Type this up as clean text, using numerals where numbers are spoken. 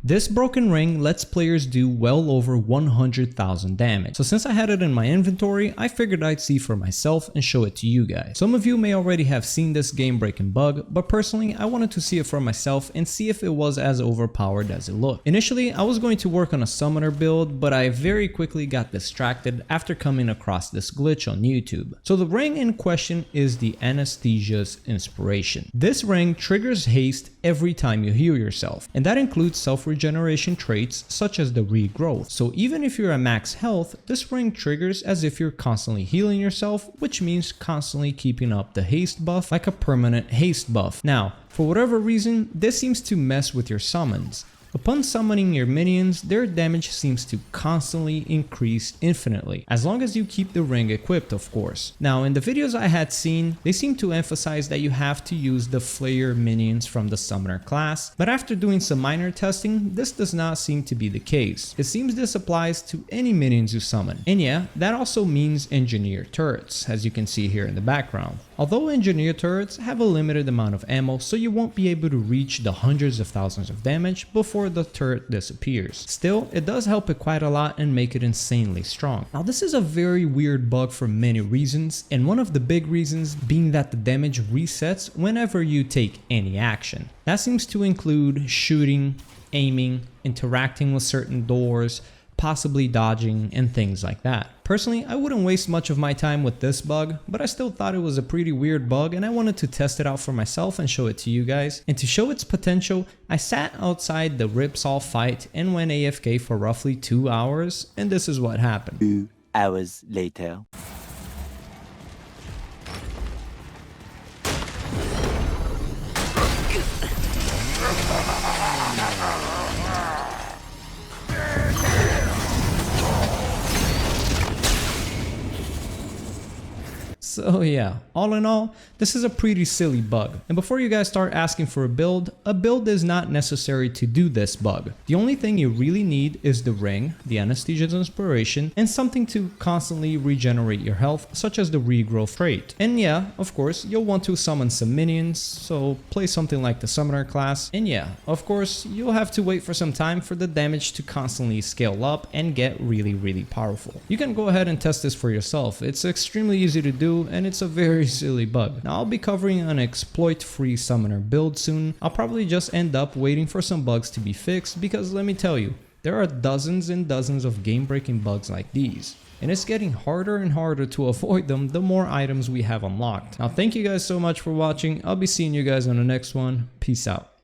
This broken ring lets players do well over 100,000 damage. So since I had it in my inventory, I figured I'd see for myself and show it to you guys. Some of you may already have seen this game breaking bug, but personally I wanted to see it for myself and see if it was as overpowered as it looked. Initially I was going to work on a summoner build, but I very quickly got distracted after coming across this glitch on YouTube. So the ring in question is the Anesthesia's Inspiration. This ring triggers haste every time you heal yourself, and that includes self-regeneration traits such as the regrowth. So even if you're at max health, this ring triggers as if you're constantly healing yourself, which means constantly keeping up the haste buff like a permanent haste buff. Now, for whatever reason, this seems to mess with your summons. Upon summoning your minions, their damage seems to constantly increase infinitely, as long as you keep the ring equipped, of course. Now, in the videos I had seen, they seem to emphasize that you have to use the Flayer minions from the summoner class, but after doing some minor testing, this does not seem to be the case. It seems this applies to any minions you summon. And yeah, that also means engineer turrets, as you can see here in the background. Although engineer turrets have a limited amount of ammo, so you won't be able to reach the hundreds of thousands of damage before the turret disappears. Still, it does help it quite a lot and make it insanely strong. Now this is a very weird bug for many reasons, and one of the big reasons being that the damage resets whenever you take any action. That seems to include shooting, aiming, interacting with certain doors, possibly dodging, and things like that. Personally, I wouldn't waste much of my time with this bug, but I still thought it was a pretty weird bug and I wanted to test it out for myself and show it to you guys. And to show its potential, I sat outside the Ripsaw fight and went AFK for roughly 2 hours, and this is what happened. 2 hours later. So yeah, all in all, this is a pretty silly bug. And before you guys start asking for a build is not necessary to do this bug. The only thing you really need is the ring, the Anesthesia's Inspiration, and something to constantly regenerate your health, such as the regrowth trait. And yeah, of course, you'll want to summon some minions, so play something like the summoner class. And yeah, of course, you'll have to wait for some time for the damage to constantly scale up and get really powerful. You can go ahead and test this for yourself. It's extremely easy to do, and it's a very silly bug. Now I'll be covering an exploit-free summoner build soon. I'll probably just end up waiting for some bugs to be fixed, because let me tell you, there are dozens and dozens of game-breaking bugs like these, and it's getting harder and harder to avoid them the more items we have unlocked. Now thank you guys so much for watching. I'll be seeing you guys on the next one. Peace out.